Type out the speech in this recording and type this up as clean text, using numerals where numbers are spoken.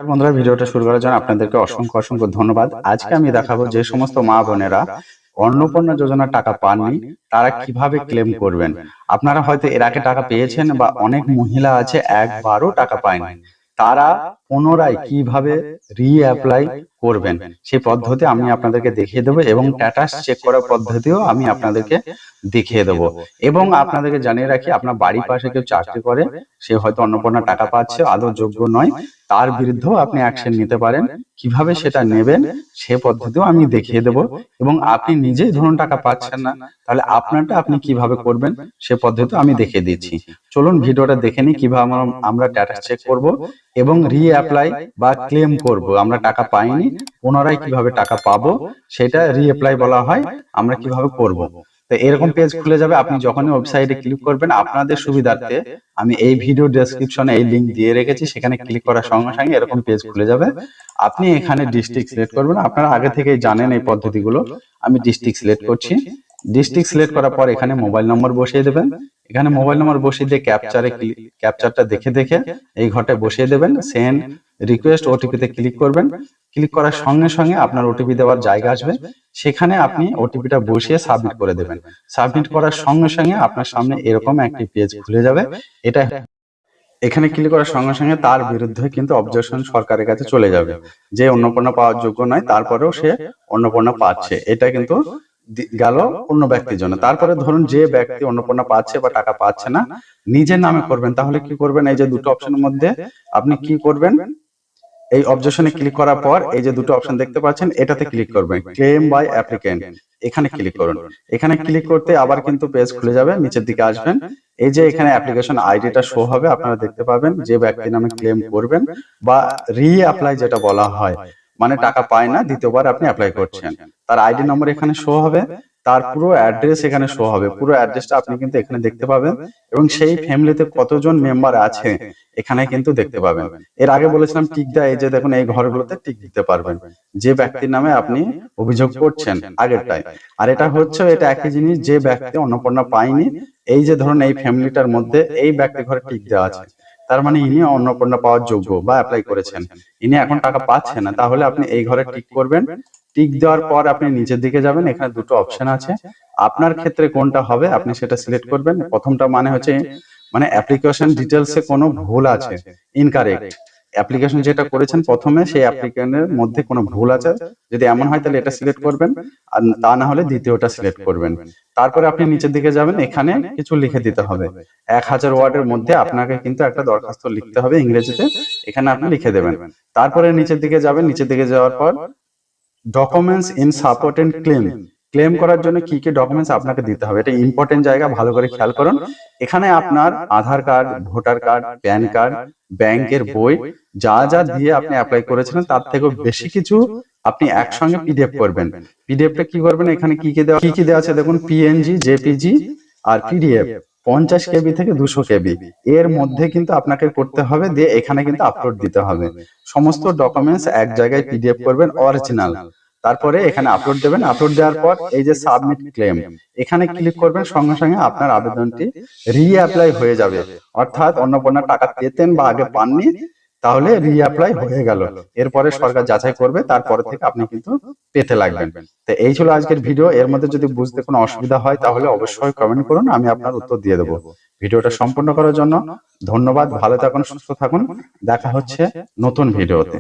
বন্ধুরা, ভিডিওটা শুরু করার জন্য আপনাদেরকে অসংখ্য অসংখ্য ধন্যবাদ। আজকে আমি দেখাবো যে সমস্ত মা বোনেরা অন্নপূর্ণা যোজনার টাকা পাননি তারা কিভাবে ক্লেম করবেন। আপনারা হয়তো এর আগে টাকা পেয়েছেন বা অনেক মহিলা আছে একবারও টাকা পায়নি, তারা পুনরায় কিভাবে রিঅ্যাপ্লাই করবেন সেই পদ্ধতি আমি আপনাদেরকে দেখিয়ে দেবো এবং স্ট্যাটাস চেক করার পদ্ধতিও আমি আপনাদেরকে দেখিয়ে দেবো। এবং আপনাদেরকে জানিয়ে রাখি, আপনার বাড়ির পাশে কেউ চাকরি করে, সে হয়তো অন্নপূর্ণা টাকা পাচ্ছে, আদৌ যোগ্য নয়, তার বিরুদ্ধেও আপনি অ্যাকশন নিতে পারেন। কিভাবে সেটা নেবেন সে পদ্ধতিও আমি দেখিয়ে দেব। এবং আপনি নিজেই ধরুন টাকা পাচ্ছেন না, তাহলে আপনারটা আপনি কিভাবে করবেন সে পদ্ধতি আমি দেখিয়ে দিচ্ছি। চলুন ভিডিওটা দেখে নিই কিভাবে আমরা স্ট্যাটাস চেক করব এবং রিঅ্যাপ্লাই বা ক্লেম করব। আমরা টাকা পাইনি, পুনরায় কিভাবে টাকা পাবো সেটা রিঅ্যাপ্লাই বলা হয়, আমরা কিভাবে করব। তো এরকম পেজ খুলে যাবে। আপনি যখনই ওয়েবসাইটে ক্লিক করবেন, আপনাদের সুবিধার্থে আমি এই ভিডিও ডেসক্রিপশনে এই লিংক দিয়ে রেখেছি, সেখানে ক্লিক করার সঙ্গে সঙ্গে এরকম পেজ খুলে যাবে। আপনি এখানে ডিস্ট্রিক্ট সিলেক্ট করবেন, আপনারা আগে থেকেই জানেন এই পদ্ধতিগুলো। আমি ডিস্ট্রিক্ট সিলেক্ট করছি। ডিস্ট্রিক্ট সিলেক্ট করার পর এখানে মোবাইল নম্বর বসিয়ে দেবেন। এখানে মোবাইল নম্বর বসিয়ে দিয়ে ক্যাপচারটা দেখে দেখে এই ঘরটায় বসিয়ে দেবেন। সেন্ড রিকোয়েস্ট ওটিপিতে ক্লিক করবেন। ক্লিক করার সঙ্গে সঙ্গে আপনার ওটিপি দেওয়ার জায়গা আসবে, সেখানে আপনি ওটিপিটা বসিয়ে সাবমিট করে দেবেন। সাবমিট করার সঙ্গে সঙ্গে আপনার সামনে এরকম একটি পেজ খুলে যাবে। এটা এখানে ক্লিক করার সঙ্গে সঙ্গে তার বিরুদ্ধে কিন্তু অবজেকশন সরকারের কাছে চলে যাবে, যে অন্নপূর্ণা পাওয়ার যোগ্য নয়, তারপরেও সে অন্নপূর্ণা পাচ্ছে। এটা কিন্তু গেল অন্য ব্যক্তির জন্য। তারপরে ধরুন যে ব্যক্তি অন্নপূর্ণা পাচ্ছে বা টাকা পাচ্ছে না, নিজের নামে করবেন, তাহলে কি করবেন? এই যে দুটো অপশনের মধ্যে আপনি কি করবেন, এই অবজেকশনে ক্লিক করার পর এই যে দুটো অপশন দেখতে পাচ্ছেন, এটাতে ক্লিক করবেন, ক্লেম বাই অ্যাপ্লিক্যান্ট, এখানে ক্লিক করুন। এখানে ক্লিক করতে আবার কিন্তু পেজ খুলে যাবে, নিচের দিকে আসবেন। এই যে এখানে অ্যাপ্লিকেশন আইডিটা শো হবে, আপনারা দেখতে পাবেন যে ব্যক্তি নামে ক্লেম করবেন বা রিঅ্যাপ্লাই যেটা বলা হয়, মানে টাকা পায় না, দ্বিতীয়বার আপনি অ্যাপ্লাই করছেন, তার আইডি নম্বর এখানে শো হবে, তার পুরো অ্যাড্রেস এখানে শো হবে। পুরো অ্যাড্রেসটা আপনি কিন্তু এখানে দেখতে পাবেন এবং সেই ফ্যামিলিতে কতজন মেম্বার আছে এখানে কিন্তু দেখতে পাবেন। এর আগে বলেছিলাম টিক দেয়, এই যে দেখুন এই ঘরগুলোতে টিক দিতে পারবেন যে ব্যক্তির নামে আপনি অভিযোগ করছেন আগেরটায়। আর এটা হচ্ছে, এটা একই জিনিস, যে ব্যক্তি অন্নপূর্ণা পায়নি, এই যে ধরুন এই ফ্যামিলিটার মধ্যে এই ব্যক্তি ঘরে টিক দেওয়া আছে, তার মানে ইনি অন্নপূর্ণা পাওয়ার যোগ্য বা অ্যাপ্লাই করেছেন, ইনি এখন টাকা পাচ্ছেন না, তাহলে আপনি এই ঘরে টিক করবেন। টিক দেওয়ার পর আপনি নিচের দিকে যাবেন, এখানে দুটো অপশন আছে, আপনার ক্ষেত্রে কোনটা হবে আপনি সেটা সিলেক্ট করবেন। প্রথমটা মানে হচ্ছে মানে অ্যাপ্লিকেশন ডিটেলসে কোনো ভুল আছে, ইনকারেক্ট। অ্যাপ্লিকেশন যেটা করেছেন প্রথমে, সেই অ্যাপ্লিকেশনের মধ্যে কোনো ভুল আছে, যদি এমন হয় তাহলে এটা সিলেক্ট করবেন, আর তা না হলে দ্বিতীয়টা সিলেক্ট করবেন। তারপরে আপনি নিচের দিকে যাবেন, এখানে কিছু লিখে দিতে হবে। 1000 ওয়ার্ডের মধ্যে আপনাকে কিন্তু একটা দরখাস্ত লিখতে হবে ইংরেজিতে, এখানে আপনি লিখে দেবেন। তারপরে নিচের দিকে যাবেন, নিচের দিকে যাওয়ার পর documents in support and claim, claim করার জন্য কি কি ডকুমেন্টস আপনাকে দিতে হবে, এটা ইম্পর্টেন্ট জায়গা, ভালো করে খেয়াল করুন। এখানে আপনার Aadhaar card, voter card, PAN card, ব্যাংকের বই, যা যা দিয়ে আপনি অ্যাপ্লাই করেছিলেন তার থেকেও বেশি কিছু আপনি একসঙ্গে পিডিএফ করবেন। পিডিএফটা কি করবেন, এখানে কি কি দেওয়া আছে দেখুন, পিএনজি, জেপিজি আর পিডিএফ, 50 কেবি থেকে 200 কেবি এর মধ্যে কিন্তু আপনাকে করতে হবে, দিয়ে এখানে কিন্তু আপলোড দিতে হবে। সমস্ত ডকুমেন্টস এক জায়গায় পিডিএফ করবেন অরিজিনাল, তারপরে এখানে আপলোড দেবেন। আপলোড দেওয়ার পর এই যে সাবমিট ক্লেম, এখানে ক্লিক করবেন, সঙ্গে সঙ্গে আপনার আবেদনটি রিঅ্যাপ্লাই হয়ে যাবে। অর্থাৎ অন্নপূর্ণা টাকা পেতেন বা আগে পাননি, তাহলে রিঅ্যাপ্লাই হয়ে গেল। এরপরে সরকার যাচাই করবে, তারপরে থেকে আপনি কিন্তু পেতে লাগবেন। তো এই ছিল আজকের ভিডিও। এর মধ্যে যদি বুঝতে কোনো অসুবিধা হয় তাহলে অবশ্যই কমেন্ট করুন, আমি আপনার উত্তর দিয়ে দেবো। ভিডিওটা সম্পূর্ণ করার জন্য ধন্যবাদ। ভালো থাকুন, সুস্থ থাকুন, দেখা হচ্ছে নতুন ভিডিওতে।